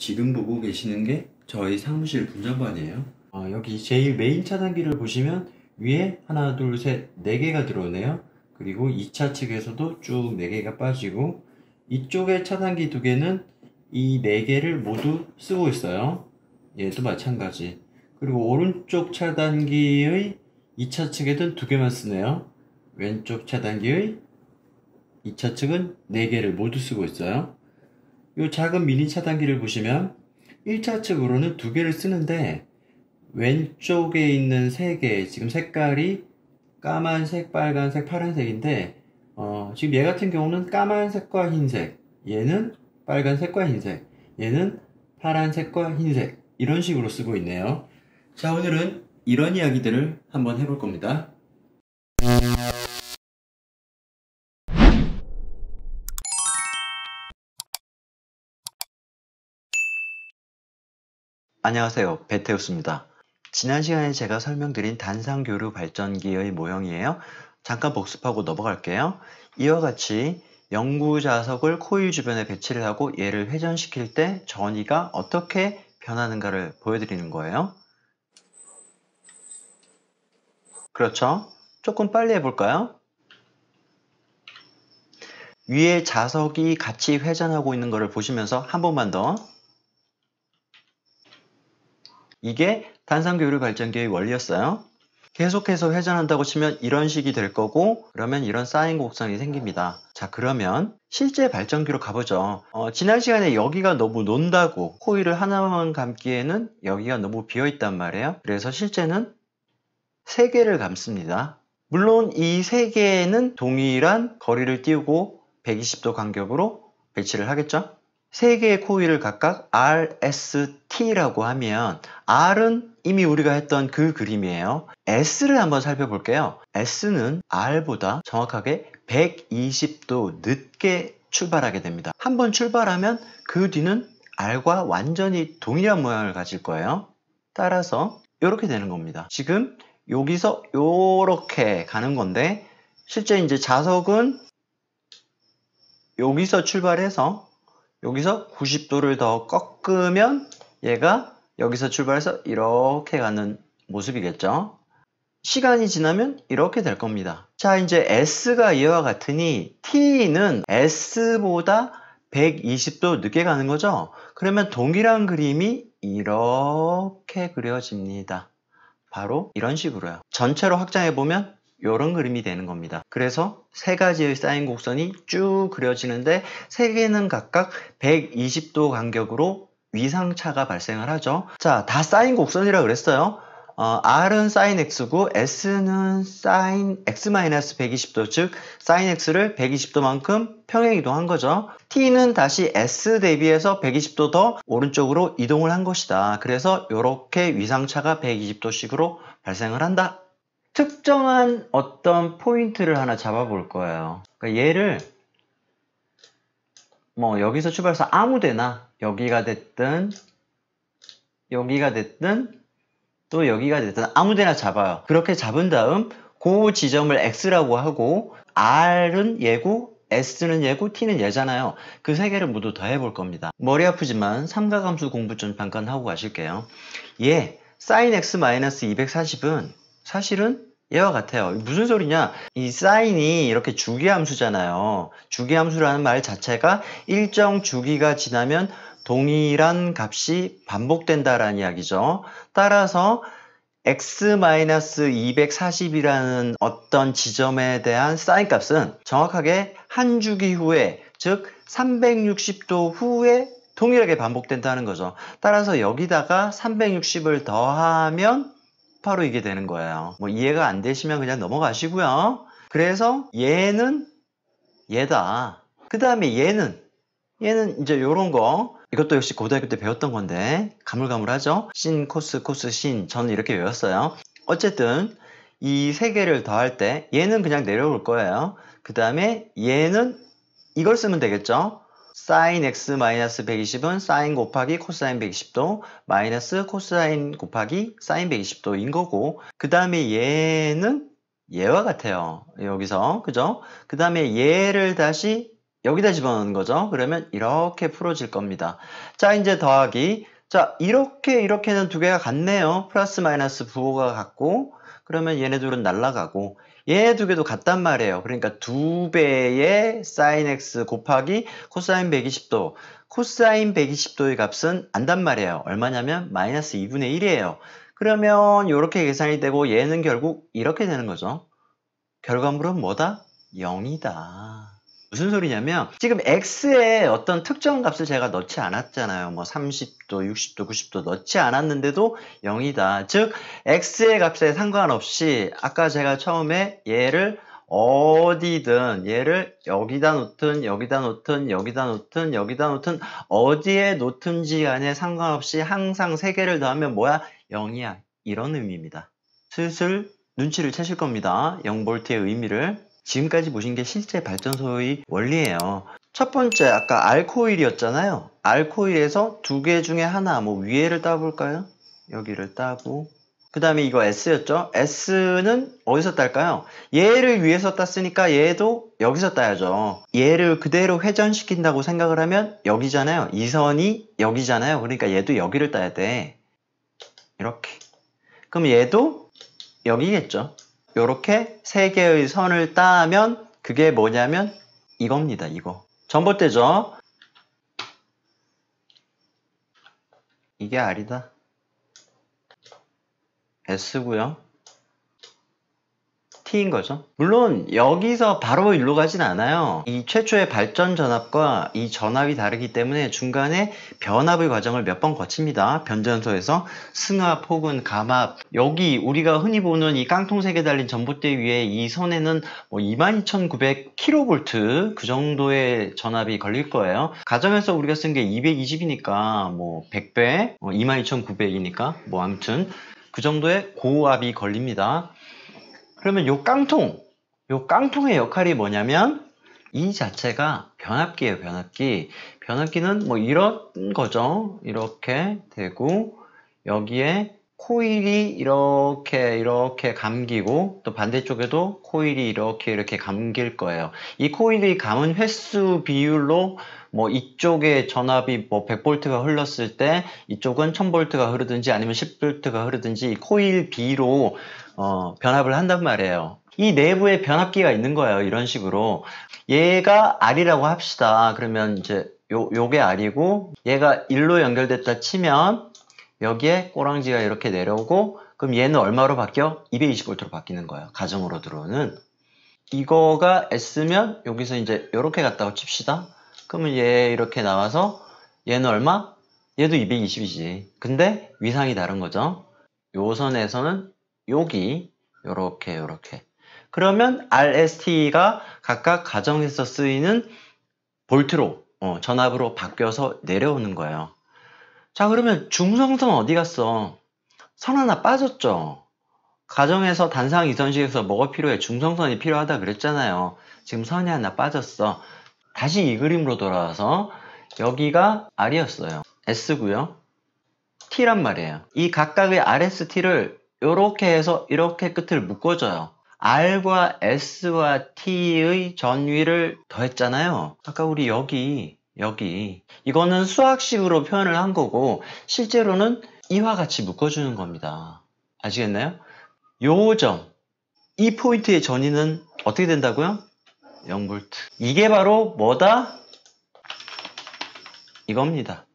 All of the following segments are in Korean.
지금 보고 계시는 게 저희 사무실 분전반이에요. 여기 제일 메인 차단기를 보시면 위에 하나, 둘, 셋, 4개가 들어오네요. 그리고 2차 측에서도 쭉 4개가 빠지고 이쪽에 차단기 2개는 이 4개를 모두 쓰고 있어요. 얘도 마찬가지. 그리고 오른쪽 차단기의 2차 측에는 2개만 쓰네요. 왼쪽 차단기의 2차 측은 4개를 모두 쓰고 있어요. 이 작은 미니 차단기를 보시면 1차 측으로는 2개를 쓰는데 왼쪽에 있는 3개, 지금 색깔이 까만색, 빨간색, 파란색인데 지금 얘 같은 경우는 까만색과 흰색, 얘는 빨간색과 흰색, 얘는 파란색과 흰색, 이런 식으로 쓰고 있네요. 자, 오늘은 이런 이야기들을 한번 해볼 겁니다. 안녕하세요, 베테우스입니다. 지난 시간에 제가 설명드린 단상교류 발전기의 모형이에요. 잠깐 복습하고 넘어갈게요. 이와 같이 영구 자석을 코일 주변에 배치를 하고 얘를 회전시킬 때 전위가 어떻게 변하는가를 보여드리는 거예요. 그렇죠? 조금 빨리 해볼까요? 위에 자석이 같이 회전하고 있는 것을 보시면서 한 번만 더. 이게 단상교류 발전기의 원리였어요. 계속해서 회전한다고 치면 이런 식이 될 거고, 그러면 이런 사인 곡선이 생깁니다. 자, 그러면 실제 발전기로 가보죠. 지난 시간에 여기가 너무 논다고 코일을 하나만 감기에는 여기가 너무 비어있단 말이에요. 그래서 실제는 3개를 감습니다. 물론 이 3개는 동일한 거리를 띄우고 120도 간격으로 배치를 하겠죠. 3개의 코일을 각각 RST라고 하면 R은 이미 우리가 했던 그 그림이에요. S를 한번 살펴볼게요. S는 R보다 정확하게 120도 늦게 출발하게 됩니다. 한번 출발하면 그 뒤는 R과 완전히 동일한 모양을 가질 거예요. 따라서 이렇게 되는 겁니다. 지금 여기서 이렇게 가는 건데 실제 이제 자석은 여기서 출발해서 여기서 90도를 더 꺾으면 얘가 여기서 출발해서 이렇게 가는 모습이겠죠. 시간이 지나면 이렇게 될 겁니다. 자, 이제 S가 얘와 같으니 T는 S보다 120도 늦게 가는 거죠. 그러면 동일한 그림이 이렇게 그려집니다. 바로 이런 식으로요. 전체로 확장해보면 이런 그림이 되는 겁니다. 그래서 3가지의 사인 곡선이 쭉 그려지는데 3개는 각각 120도 간격으로 위상차가 발생을 하죠. 자, 다 사인 곡선이라 그랬어요. R은 sin X고 S는 sin X-120도, 즉 sin X를 120도만큼 평행 이동한 거죠. T는 다시 S 대비해서 120도 더 오른쪽으로 이동을 한 것이다. 그래서 이렇게 위상차가 120도씩으로 발생을 한다. 특정한 어떤 포인트를 하나 잡아볼 거예요. 그러니까 얘를 여기서 출발해서 아무데나 여기가 됐든 여기가 됐든 또 여기가 됐든 아무데나 잡아요. 그렇게 잡은 다음 그 지점을 X라고 하고 R은 얘고 S는 얘고 T는 얘잖아요. 그 3개를 모두 더해 볼 겁니다. 머리 아프지만 삼가함수 공부 좀 잠깐 하고 가실게요. 얘 sin X-240은 사실은 얘와 같아요. 무슨 소리냐? 이 사인이 이렇게 주기함수잖아요. 주기함수라는 말 자체가 일정 주기가 지나면 동일한 값이 반복된다라는 이야기죠. 따라서 X-240이라는 어떤 지점에 대한 사인 값은 정확하게 한 주기 후에, 즉 360도 후에 동일하게 반복된다는 거죠. 따라서 여기다가 360을 더하면 바로 이게 되는 거예요. 이해가 안 되시면 그냥 넘어가시고요. 그래서 얘는 얘다. 그 다음에 얘는 이제 요런 거, 이것도 역시 고등학교 때 배웠던 건데 가물가물하죠. 신, 코스, 코스, 신, 저는 이렇게 외웠어요. 어쨌든 이 3개를 더할 때 얘는 그냥 내려올 거예요. 그 다음에 얘는 이걸 쓰면 되겠죠. sin x-120은 sin 곱하기 코사인 120도 마이너스 코사인 곱하기 사인 120도인 거고, 그 다음에 얘는 얘와 같아요. 여기서 그죠? 그 다음에 얘를 다시 여기다 집어넣는 거죠. 그러면 이렇게 풀어질 겁니다. 자, 이제 더하기. 자, 이렇게는 두 개가 같네요. 플러스 마이너스 부호가 같고, 그러면 얘네 둘은 날아가고, 얘 두 개도 같단 말이에요. 그러니까 2배의 sin x 곱하기 코사인 120도. 코사인 120도의 값은 안단 말이에요. 얼마냐면 마이너스 2분의 1이에요. 그러면 이렇게 계산이 되고 얘는 결국 이렇게 되는 거죠. 결과물은 뭐다? 0이다. 무슨 소리냐면 지금 x에 어떤 특정 값을 제가 넣지 않았잖아요. 뭐 30도, 60도, 90도 넣지 않았는데도 0이다. 즉 x의 값에 상관없이 아까 제가 처음에 얘를 어디든 얘를 여기다 놓든 여기다 놓든 여기다 놓든 여기다 놓든 어디에 놓든지 간에 상관없이 항상 3개를 더하면 뭐야? 0이야. 이런 의미입니다. 슬슬 눈치를 채실 겁니다. 0V의 의미를. 지금까지 보신 게 실제 발전소의 원리예요. 첫 번째 아까 알코일이었잖아요. 알코일에서 두 개 중에 하나, 뭐 위에를 따볼까요? 여기를 따고 그 다음에 이거 S였죠. S는 어디서 딸까요? 얘를 위에서 땄으니까 얘도 여기서 따야죠. 얘를 그대로 회전시킨다고 생각을 하면 여기잖아요. 이 선이 여기잖아요. 그러니까 얘도 여기를 따야 돼. 이렇게. 그럼 얘도 여기겠죠. 요렇게 3개의 선을 따면 그게 뭐냐면 이겁니다. 이거. 전봇대죠. 이게 R이다. S고요. T인 거죠. 물론 여기서 바로 일로 가진 않아요. 이 최초의 발전 전압과 이 전압이 다르기 때문에 중간에 변압의 과정을 몇 번 거칩니다. 변전소에서 승합 혹은 감압. 여기 우리가 흔히 보는 이 깡통 3개 달린 전봇대 위에 이 선에는 뭐 22,900kV 그 정도의 전압이 걸릴 거예요. 가정에서 우리가 쓴 게 220이니까 뭐 100배, 22,900이니까 뭐 아무튼 그 정도의 고압이 걸립니다. 그러면 요 깡통의 역할이 뭐냐면 이 자체가 변압기예요. 변압기. 변압기는 뭐 이런 거죠. 이렇게 되고 여기에 코일이 이렇게 감기고 또 반대쪽에도 코일이 이렇게 감길 거예요. 이 코일이 감은 횟수 비율로 뭐 이쪽에 전압이 뭐 100V가 흘렀을 때 이쪽은 1000V가 흐르든지 아니면 10V가 흐르든지 코일 B로 변압을 한단 말이에요. 이 내부에 변압기가 있는 거예요. 이런 식으로. 얘가 R이라고 합시다. 그러면 이제 요게 R이고 얘가 1로 연결됐다 치면 여기에 꼬랑지가 이렇게 내려오고 그럼 얘는 얼마로 바뀌어? 220V로 바뀌는 거예요. 가정으로 들어오는. 이거가 S면 여기서 이제 이렇게 갔다고 칩시다. 그러면 얘 이렇게 나와서 얘는 얼마? 얘도 220이지. 근데 위상이 다른 거죠. 요 선에서는 여기 요렇게 그러면 RST가 각각 가정에서 쓰이는 볼트로 전압으로 바뀌어서 내려오는 거예요. 자, 그러면 중성선 어디 갔어? 선 하나 빠졌죠. 가정에서 단상 이선식에서 뭐가 필요해? 중성선이 필요하다 그랬잖아요. 지금 선이 하나 빠졌어. 다시 이 그림으로 돌아와서 여기가 R이었어요. S고요. T란 말이에요. 이 각각의 RST를 이렇게 해서 이렇게 끝을 묶어줘요. R과 S와 T의 전위를 더했잖아요. 아까 우리 여기 이거는 수학식으로 표현을 한 거고 실제로는 이와 같이 묶어주는 겁니다. 아시겠나요? 요 점, 이 포인트의 전위는 어떻게 된다고요? 0V. 이게 바로 뭐다? 이겁니다.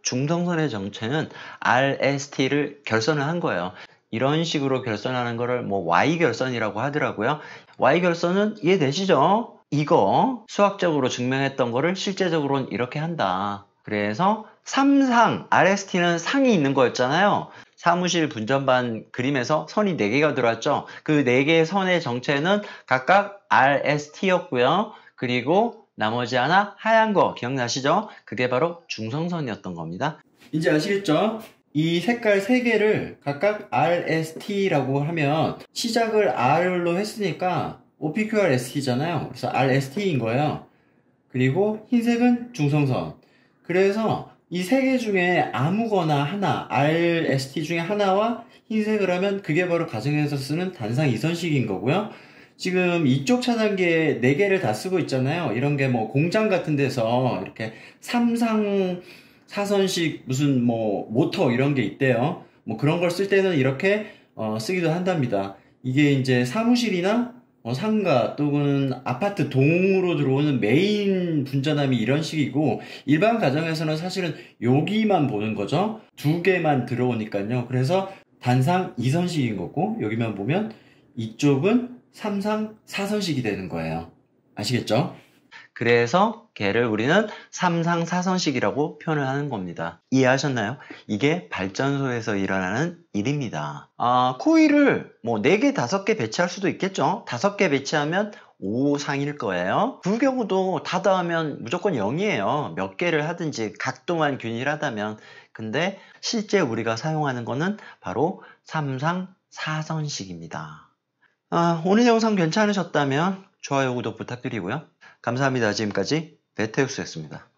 중성선의 정체는 RST를 결선을 한 거예요. 이런 식으로 결선하는 거를 뭐 Y결선이라고 하더라고요. Y결선은 이해되시죠? 이거 수학적으로 증명했던 거를 실제적으로는 이렇게 한다. 그래서 3상, RST는 상이 있는 거였잖아요. 사무실 분전반 그림에서 선이 4개가 들어왔죠. 그 4개의 선의 정체는 각각 RST였고요. 그리고 나머지 하나 하얀 거 기억나시죠? 그게 바로 중성선이었던 겁니다. 이제 아시겠죠? 이 색깔 3개를 각각 RST라고 하면 시작을 R로 했으니까 OPQRST잖아요. 그래서 RST인 거예요. 그리고 흰색은 중성선. 그래서 이 3개 중에 아무거나 하나, RST 중에 하나와 흰색을 하면 그게 바로 가정에서 쓰는 단상 이선식인 거고요. 지금 이쪽 차단기에 4개를 다 쓰고 있잖아요. 이런 게 뭐 공장 같은 데서 이렇게 3상 4선식 무슨 뭐 모터 이런 게 있대요. 뭐 그런 걸 쓸 때는 이렇게 쓰기도 한답니다. 이게 이제 사무실이나 상가 또는 아파트 동으로 들어오는 메인 분전압이 이런 식이고, 일반 가정에서는 사실은 여기만 보는 거죠. 2개만 들어오니까요. 그래서 단상 2선식인 거고, 여기만 보면 이쪽은 3상 4선식이 되는 거예요. 아시겠죠? 그래서 걔를 우리는 3상 4선식이라고 표현을 하는 겁니다. 이해하셨나요? 이게 발전소에서 일어나는 일입니다. 코일을 뭐 4개, 5개 배치할 수도 있겠죠? 5개 배치하면 5상일 거예요. 그 경우도 다 더하면 무조건 0이에요. 몇 개를 하든지 각도만 균일하다면. 근데 실제 우리가 사용하는 거는 바로 3상 4선식입니다. 오늘 영상 괜찮으셨다면 좋아요, 구독 부탁드리고요. 감사합니다. 지금까지 배테우스였습니다.